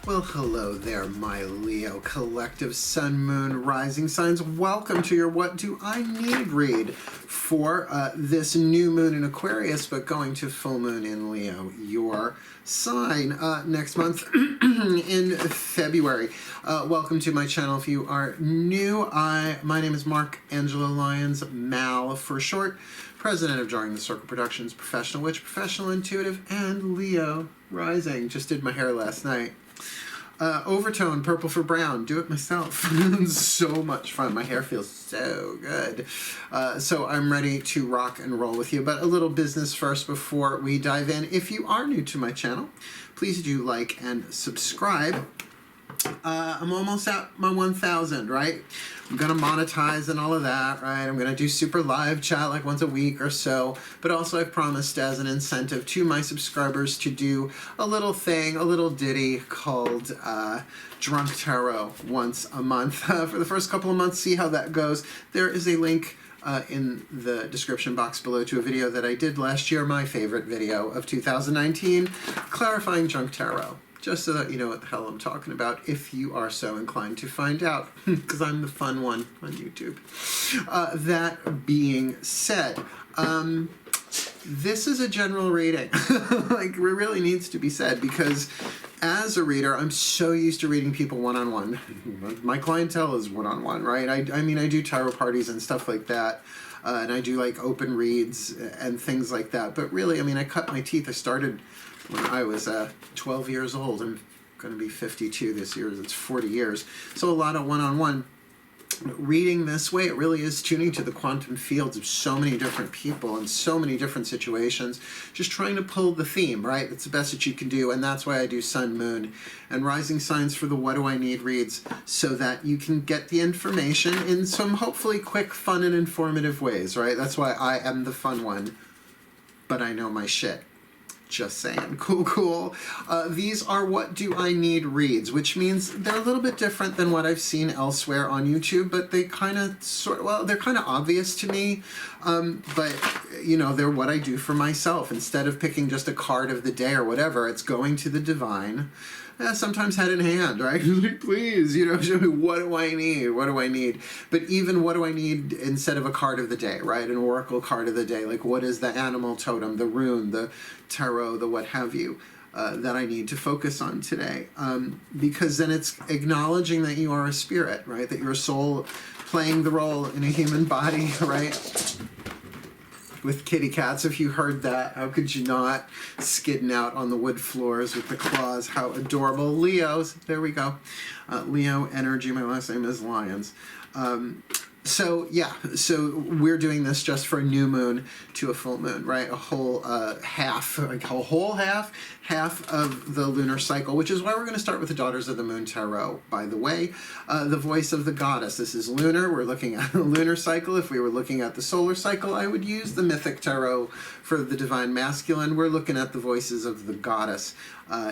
Well, hello there, my Leo collective sun, moon, rising signs. Welcome to your What Do I Need read for this new moon in Aquarius, but going to full moon in Leo, your sign next month in February. Welcome to my channel. If you are new, my name is Mark Angelo Lyons, Mal for short, president of DrawingTheCircle Productions, professional witch, professional intuitive, and Leo rising. Just did my hair last night. Overtone, purple for brown, do it myself. So much fun. My hair feels so good. So I'm ready to rock and roll with you. But a little business first before we dive in. If you are new to my channel, please do like and subscribe. I'm almost at my 1,000, right? I'm going to monetize and all of that, right? I'm going to do super live chat like once a week or so. But also I've promised as an incentive to my subscribers to do a little thing, a little ditty called Drunk Tarot once a month. For the first couple of months, see how that goes. There is a link in the description box below to a video that I did last year, my favorite video of 2019, clarifying Drunk Tarot. Just so that you know what the hell I'm talking about, if you are so inclined to find out, because I'm the fun one on YouTube. That being said, this is a general reading. Like, it really needs to be said, because as a reader, I'm so used to reading people one-on-one. My clientele is one-on-one, right? I mean, I do tarot parties and stuff like that. And I do like open reads and things like that. But really, I mean, I cut my teeth. I started when I was 12 years old. I'm going to be 52 this year. It's 40 years. So a lot of one-on-one. Reading this way, it really is tuning to the quantum fields of so many different people and so many different situations, just trying to pull the theme, right? That's the best that you can do, and that's why I do sun, moon, and rising signs for the What Do I Need reads, so that you can get the information in some hopefully quick, fun, and informative ways, right? That's why I am the fun one, but I know my shit. Just saying. Cool, cool. These are What Do I Need reads, which means they're a little bit different than what I've seen elsewhere on YouTube, but they kind of well, they're kind of obvious to me, but, you know, they're what I do for myself. Instead of picking just a card of the day or whatever, it's going to the divine, sometimes head in hand, right? Please, you know, show me what do I need? What do I need? But even what do I need instead of a card of the day, right? An oracle card of the day. Like, what is the animal totem, the rune, the tarot, the what have you, that I need to focus on today? Because then it's acknowledging that you are a spirit, right? That you're a soul playing the role in a human body, right? With kitty cats, if you heard that, how could you not? Skidding out on the wood floors with the claws, how adorable. Leos, there we go. Leo energy, my last name is Lyons. So yeah, so we're doing this just for a new moon to a full moon, right? A whole half, like a whole half of the lunar cycle, which is why we're going to start with the Daughters of the Moon Tarot, by the way. The voice of the goddess. This is lunar. We're looking at the lunar cycle. If we were looking at the solar cycle, I would use the mythic tarot for the divine masculine. We're looking at the voices of the goddess,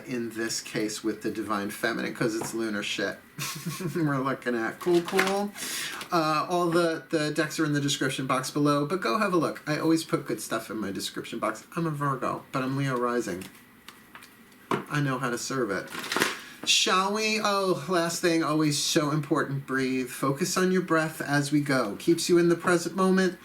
in this case with the divine feminine, because it's lunar shit. We're looking at cool. All the decks are in the description box below, but go have a look. I always put good stuff in my description box. I'm a Virgo, but I'm Leo rising. I know how to serve it. Shall we? Oh, last thing, always so important, breathe. Focus on your breath as we go. Keeps you in the present moment.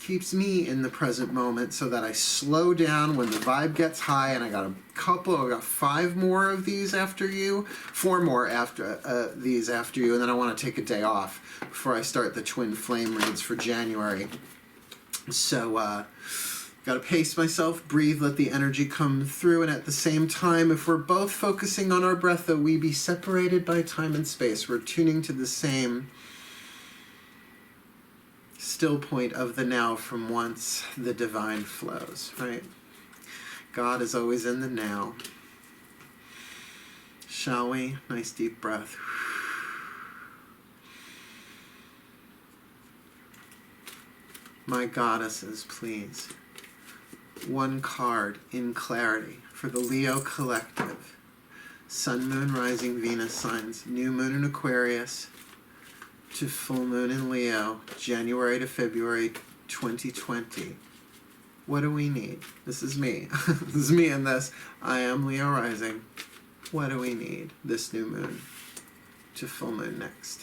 Keeps me in the present moment so that I slow down when the vibe gets high. And I got I got 5 more of these after you, 4 more after these after you, and then I want to take a day off before I start the twin flame reads for January. So got to pace myself, breathe, let the energy come through, and at the same time, if we're both focusing on our breath, though we be separated by time and space, we're tuning to the same still point of the now from whence the divine flows, right? God is always in the now. Shall we? Nice deep breath. My goddesses, please. One card in clarity for the Leo collective. Sun, Moon, Rising, Venus signs. New Moon in Aquarius to full moon in Leo, January to February 2020. What do we need? This is me. This is me in this. I am Leo rising. What do we need this new moon to full moon next?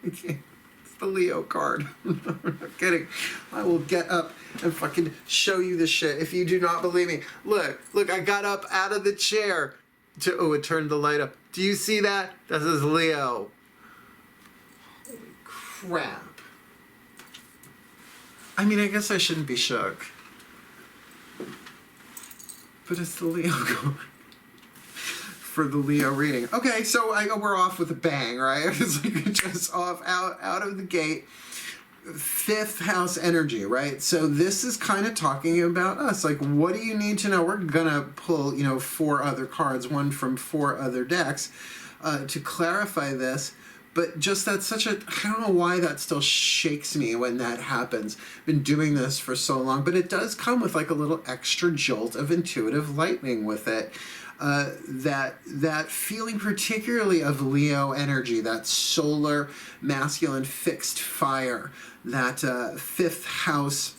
Okay. It's the Leo card. I'm not kidding. I will get up and fucking show you this shit if you do not believe me. Look, I got up out of the chair to, oh, it turned the light up. Do you see that? This is Leo. Holy crap. I mean, I guess I shouldn't be shook. But it's the Leo card for the Leo reading. Okay, so we're off with a bang, right? It's like just off out of the gate. 5th house energy, right? So this is kind of talking about us. Like, what do you need to know? We're gonna pull, 4 other cards, one from 4 other decks, to clarify this. But just that's such a, I don't know why that still shakes me when that happens. Been doing this for so long, but it does come with like a little extra jolt of intuitive lightning with it. That feeling particularly of Leo energy, that solar, masculine, fixed fire, that 5th house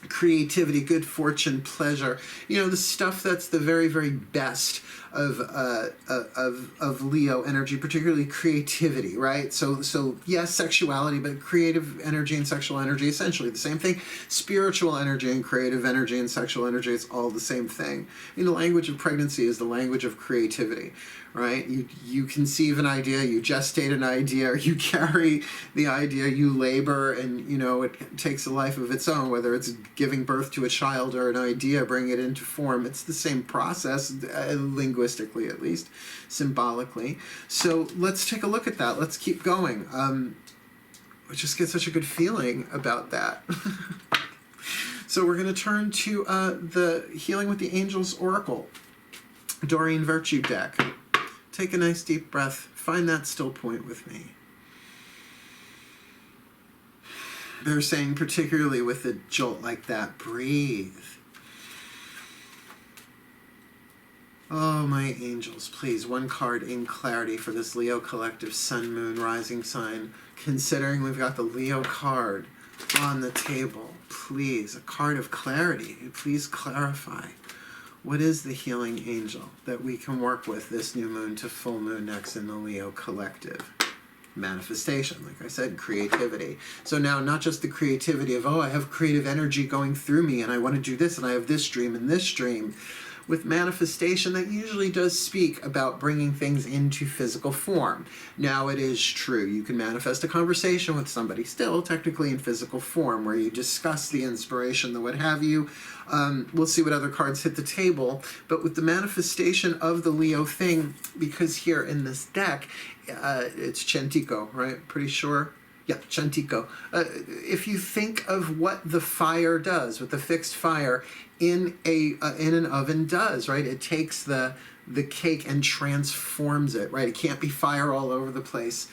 creativity, good fortune, pleasure, the stuff that's the very, very best of Leo energy, particularly creativity, right? So yes, sexuality, but creative energy and sexual energy, essentially the same thing. Spiritual energy and creative energy and sexual energy, it's all the same thing. The language of pregnancy is the language of creativity, right? You conceive an idea, you gestate an idea, you carry the idea, you labor, and it takes a life of its own, whether it's giving birth to a child or an idea, bring it into form. It's the same process, linguistically at least, symbolically. So let's take a look at that. Let's keep going. I just get such a good feeling about that. So we're going to turn to the Healing with the Angels Oracle, Doreen Virtue deck. Take a nice deep breath. Find that still point with me. They're saying, particularly with a jolt like that, breathe. Oh, my angels, please, one card in clarity for this Leo collective Sun, Moon, Rising sign. Considering we've got the Leo card on the table, please, a card of clarity. Please clarify. What is the healing angel that we can work with this new moon to full moon next in the Leo collective? Manifestation, like I said, creativity. So now not just the creativity of, oh, I have creative energy going through me and I want to do this and I have this dream and this dream. With manifestation, that usually does speak about bringing things into physical form. Now, it is true, you can manifest a conversation with somebody still technically in physical form where you discuss the inspiration, the what have you. We'll see what other cards hit the table. But with the manifestation of the Leo thing, because here in this deck, it's Chentico, right? Pretty sure. Yeah, Chentico. If you think of what the fire does, what the fixed fire in an oven does, right? It takes the cake and transforms it, right? It can't be fire all over the place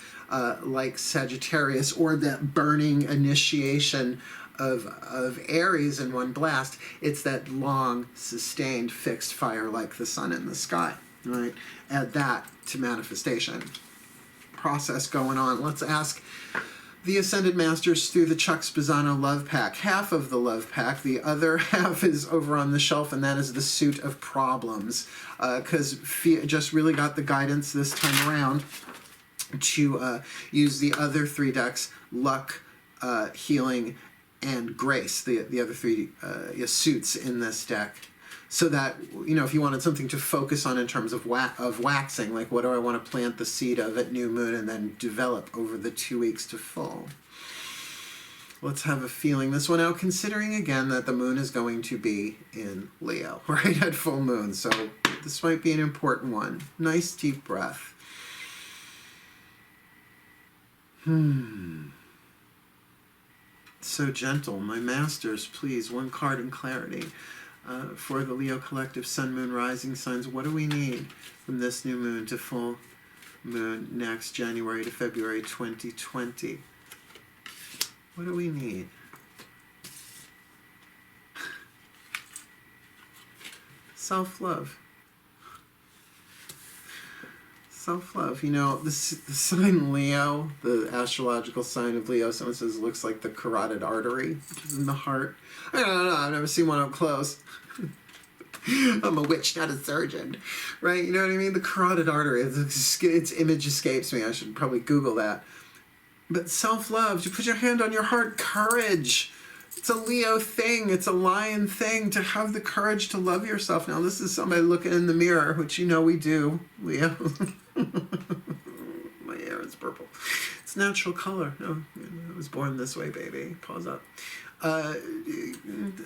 like Sagittarius or that burning initiation of Aries in one blast. It's that long, sustained, fixed fire like the sun in the sky, right? Add that to manifestation. Process going on. Let's ask the Ascended Masters through the Chuck Spezzano Love Pack. Half of the Love Pack, the other half is over on the shelf, and that is the Suit of Problems. Because just really got the guidance this time around to use the other 3 decks, Luck, Healing, and Grace, the other 3 suits in this deck. So that, if you wanted something to focus on in terms of waxing, like what do I want to plant the seed of at new moon and then develop over the 2 weeks to full. Let's have a feeling this one out, considering again that the moon is going to be in Leo, right, at full moon. So this might be an important one. Nice deep breath. So gentle. My masters, please, one card in clarity. For the Leo collective Sun, Moon, Rising signs, what do we need from this new moon to full moon next January to February 2020? What do we need? Self-love. Self-love. You know, the sign Leo, the astrological sign of Leo, someone says looks like the carotid artery, which is in the heart. I don't know. I've never seen one up close. I'm a witch, not a surgeon. Right? You know what I mean? The carotid artery. Its image escapes me. I should probably Google that. But self-love, to put your hand on your heart, courage. It's a Leo thing. It's a lion thing to have the courage to love yourself. Now, this is somebody looking in the mirror, which you know we do, Leo. My hair is purple. It's natural color. No, I was born this way, baby. Pause up.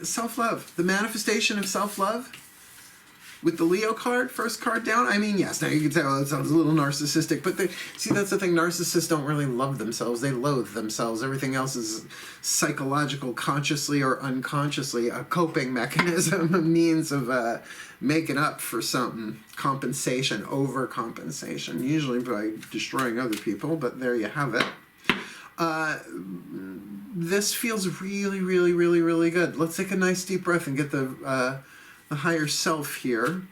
Self-love. The manifestation of self-love. With the Leo card, first card down, I mean, yes, now you can tell it sounds a little narcissistic, but see, that's the thing, narcissists don't really love themselves, they loathe themselves. Everything else is psychological, consciously or unconsciously, a coping mechanism, a means of making up for something, compensation, overcompensation, usually by destroying other people, but there you have it. This feels really, really, really, really good. Let's take a nice deep breath and get the higher self here,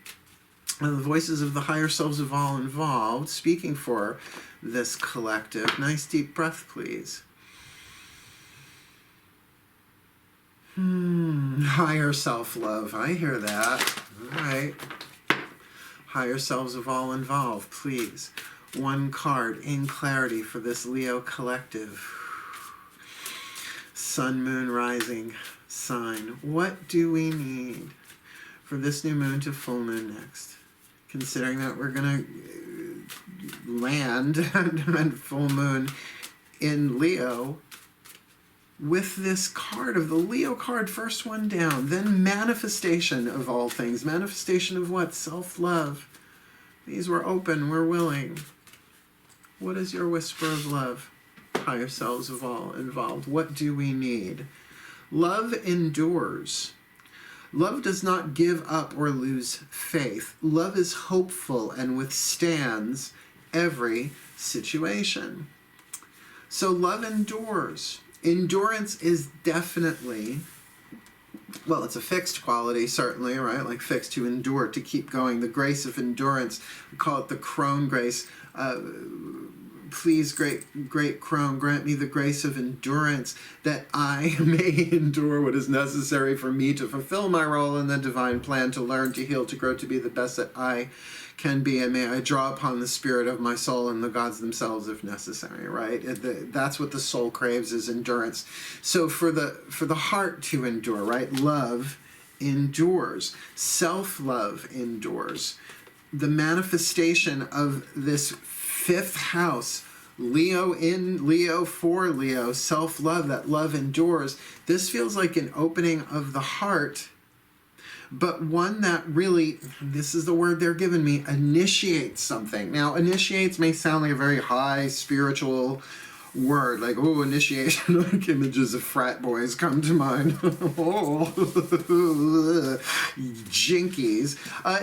and the voices of the higher selves of all involved speaking for this collective. Nice deep breath, please. Higher self-love. I hear that. All right. Higher selves of all involved, please. One card in clarity for this Leo collective. Sun, moon, rising sign. What do we need for this new moon to full moon next? Considering that we're going to land and full moon in Leo with this card of the Leo card, first one down, then manifestation of all things. Manifestation of what? Self-love. These were open, we're willing. What is your whisper of love? Higher selves of all involved. What do we need? Love endures. Love does not give up or lose faith. Love is hopeful and withstands every situation. So love endures. Endurance is definitely, well, it's a fixed quality, certainly, right? Like fixed, to endure, to keep going. The grace of endurance, we call it the crone grace. Please, great crone, grant me the grace of endurance that I may endure what is necessary for me to fulfill my role in the divine plan, to learn, to heal, to grow, to be the best that I can be, and may I draw upon the spirit of my soul and the gods themselves if necessary, right? That's what the soul craves, is endurance. So for the heart to endure, right? Love endures. Self-love endures. The manifestation of this fifth house, Leo in Leo for Leo, self-love, that love endures. This feels like an opening of the heart, but one that really, this is the word they're giving me, initiates something. Now, initiates may sound like a very high spiritual word, like, oh, initiation, like images of frat boys come to mind. Oh, jinkies.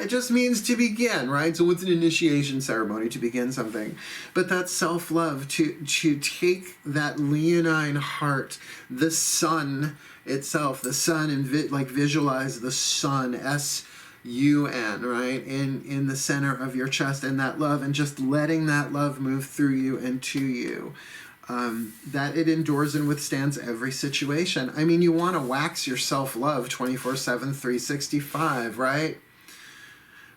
It just means to begin, right? So it's an initiation ceremony, to begin something. But that's self-love, to take that leonine heart, the sun itself, the sun, and like visualize the sun, S-U-N, right, in the center of your chest, and that love, and just letting that love move through you and to you. That it endures and withstands every situation. I mean, you want to wax your self-love 24/7, 365, right?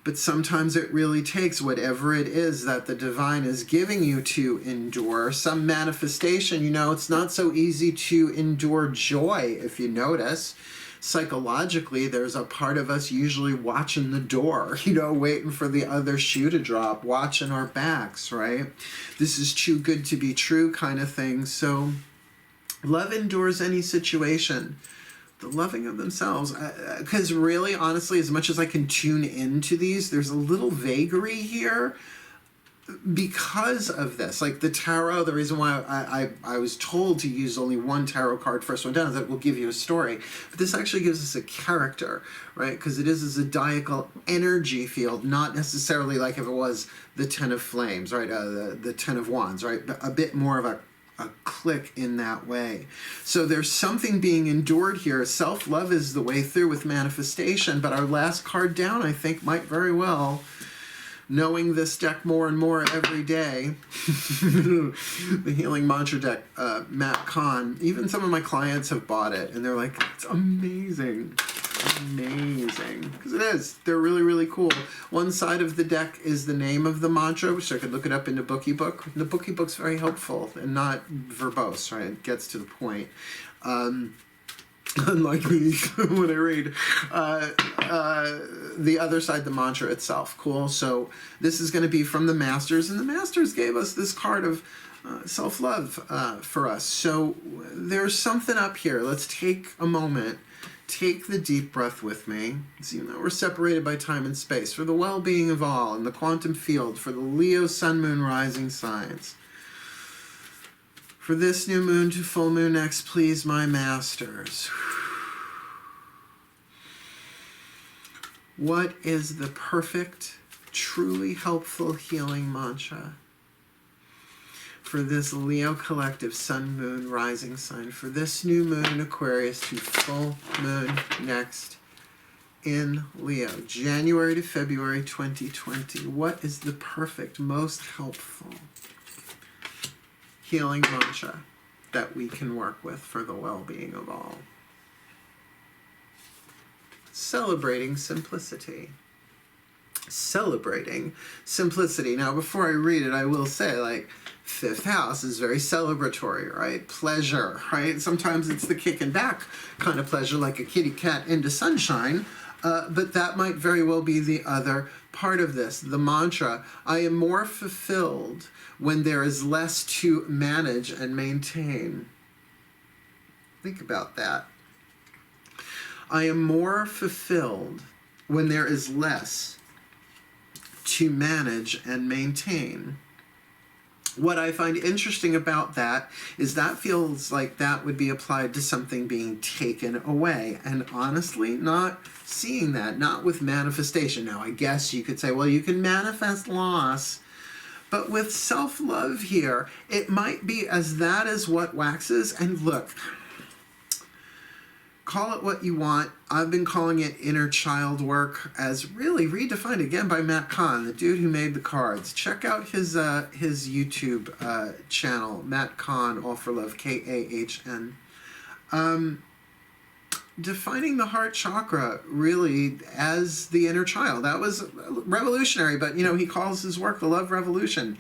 But sometimes it really takes whatever it is that the divine is giving you to endure, some manifestation. You know, it's not so easy to endure joy, if you notice. Psychologically, there's a part of us usually watching the door, you know, waiting for the other shoe to drop, watching our backs, right? This is too good to be true kind of thing. So love endures any situation. The loving of themselves, because really, honestly, as much as I can tune into these, there's a little vagary here because of this. Like the tarot, the reason why I was told to use only one tarot card, first one down, is that it will give you a story. But this actually gives us a character, right? Because it is a zodiacal energy field, not necessarily like if it was the Ten of Flames, right? The Ten of Wands, right? A bit more of a click in that way. So there's something being endured here. Self-love is the way through with manifestation, but our last card down, I think, might very well knowing this deck more and more every day, the Healing Mantra deck, Matt Kahn, even some of my clients have bought it, and they're like, it's amazing. Amazing. Because it is. They're really, really cool. One side of the deck is the name of the mantra, which I could look it up in the Bookie Book. The Bookie Book's very helpful and not verbose, right? It gets to the point. Unlike me when I read. The other side, the mantra itself. Cool. So this is going to be from the Masters, and the Masters gave us this card of self-love for us. So there's something up here. Let's take a moment. Take the deep breath with me. So, you know, we're separated by time and space for the well-being of all in the quantum field, for the Leo, Sun, Moon, Rising signs. For this new moon to full moon next, please, my masters. What is the perfect, truly helpful healing mantra for this Leo collective Sun, Moon, Rising sign, for this new moon in Aquarius to full moon next in Leo, January to February 2020? What is the perfect, most helpful healing mantra that we can work with for the well-being of all? Celebrating simplicity. Celebrating simplicity. Now, before I read it, I will say, like, fifth house is very celebratory, right? Pleasure, right? Sometimes it's the kicking back kind of pleasure, like a kitty cat into sunshine, but that might very well be the other part of this. The mantra, I am more fulfilled when there is less to manage and maintain. Think about that. I am more fulfilled when there is less to manage and maintain. What I find interesting about that is that feels like that would be applied to something being taken away. And honestly, not seeing that, not with manifestation. Now, I guess you could say, well, you can manifest loss. But with self-love here, it might be as that is what waxes. And look, call it what you want. I've been calling it inner child work, as really redefined again by Matt Kahn, the dude who made the cards. Check out his YouTube channel, Matt Kahn, All for Love, K-A-H-N. Defining the heart chakra really as the inner child. That was revolutionary, but you know, he calls his work the Love Revolution.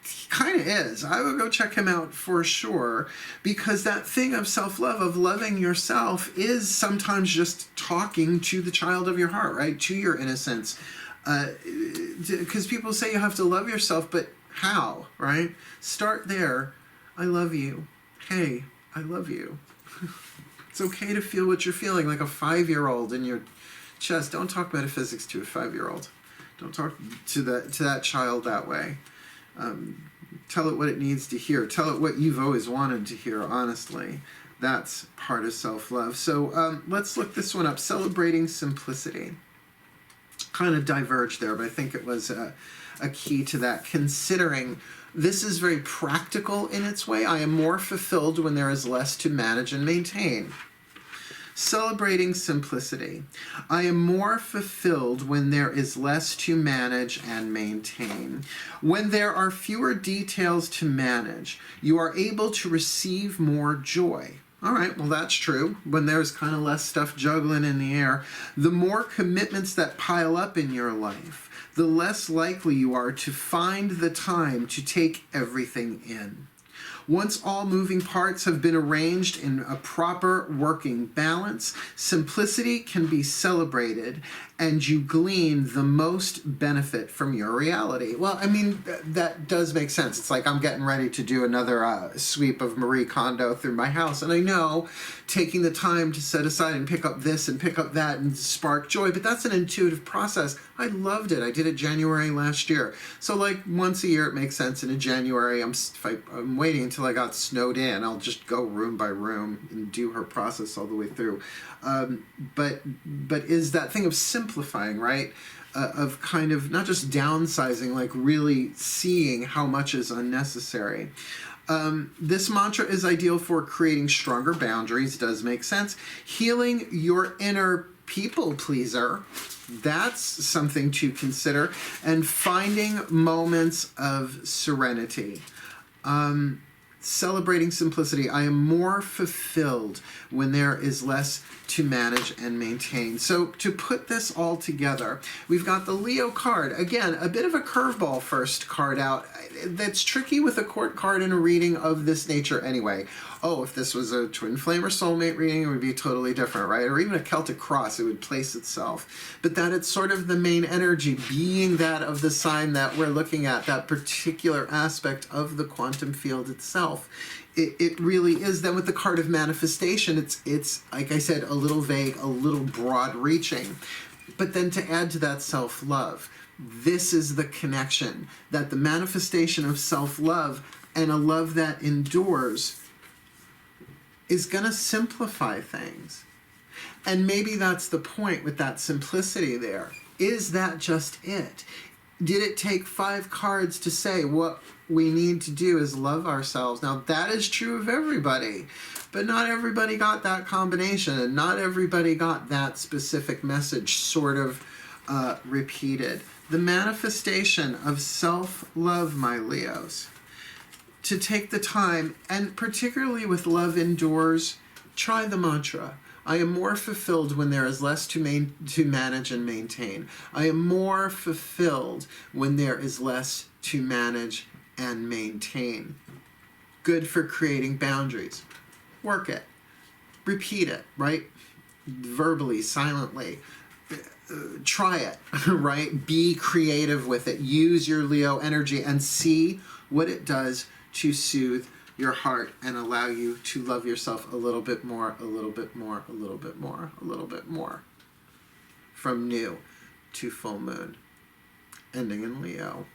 He kind of is. I would go check him out for sure, because that thing of self-love, of loving yourself, is sometimes just talking to the child of your heart, right? To your innocence. Because people say you have to love yourself, but how, right? Start there. I love you. Hey, I love you. It's okay to feel what you're feeling, like a 5-year-old in your chest. Don't talk metaphysics to a 5-year-old. Don't talk to that child that way. Tell it what it needs to hear. Tell it what you've always wanted to hear, honestly. That's part of self-love. So let's look this one up. Celebrating simplicity. Kind of diverged there, but I think it was a key to that. Considering this is very practical in its way. I am more fulfilled when there is less to manage and maintain. Celebrating simplicity. I am more fulfilled when there is less to manage and maintain. When there are fewer details to manage, you are able to receive more joy. All right, well, that's true. When there's kind of less stuff juggling in the air, the more commitments that pile up in your life, the less likely you are to find the time to take everything in. Once all moving parts have been arranged in a proper working balance, simplicity can be celebrated and you glean the most benefit from your reality. Well, I mean, that does make sense. It's like I'm getting ready to do another sweep of Marie Kondo through my house, and I know taking the time to set aside and pick up this and pick up that and spark joy, but that's an intuitive process. I loved it. I did it January last year. So like once a year it makes sense, and in January I'm waiting until I got snowed in. I'll just go room by room and do her process all the way through. But is that thing of simplifying, right? Of kind of not just downsizing, like really seeing how much is unnecessary. This mantra is ideal for creating stronger boundaries, does make sense. Healing your inner people pleaser. That's something to consider. And finding moments of serenity. Celebrating simplicity. I am more fulfilled when there is less to manage and maintain. So to put this all together, we've got the Leo card. Again, a bit of a curveball first card out. That's tricky with a court card in a reading of this nature anyway. Oh, if this was a twin flame or soulmate reading, it would be totally different, right? Or even a Celtic cross, it would place itself. But that it's sort of the main energy being that of the sign that we're looking at, that particular aspect of the quantum field itself. It really is. Then with the card of manifestation, it's like I said, a little vague, a little broad reaching. But then to add to that self-love, this is the connection, that the manifestation of self-love and a love that endures is going to simplify things. And maybe that's the point with that simplicity there. Is that just it? Did it take 5 cards to say what we need to do is love ourselves? Now, that is true of everybody, but not everybody got that combination, and not everybody got that specific message sort of repeated. The manifestation of self-love, my Leos. To take the time, and particularly with love endures, try the mantra. I am more fulfilled when there is less to manage and maintain. I am more fulfilled when there is less to manage and maintain. Good for creating boundaries. Work it. Repeat it, right? Verbally, silently. Try it, right? Be creative with it. Use your Leo energy and see what it does to soothe your heart and allow you to love yourself a little bit more, a little bit more, a little bit more, a little bit more. From new to full moon, ending in Leo.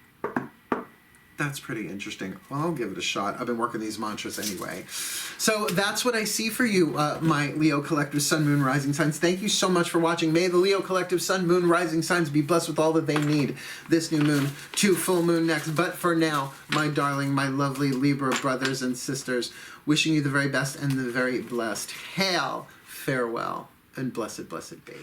That's pretty interesting. Well, I'll give it a shot. I've been working these mantras anyway. So that's what I see for you, my Leo Collective Sun, Moon, Rising signs. Thank you so much for watching. May the Leo Collective Sun, Moon, Rising signs be blessed with all that they need this new moon to full moon next. But for now, my darling, my lovely Libra brothers and sisters, wishing you the very best and the very blessed. Hail, farewell, and blessed, blessed be.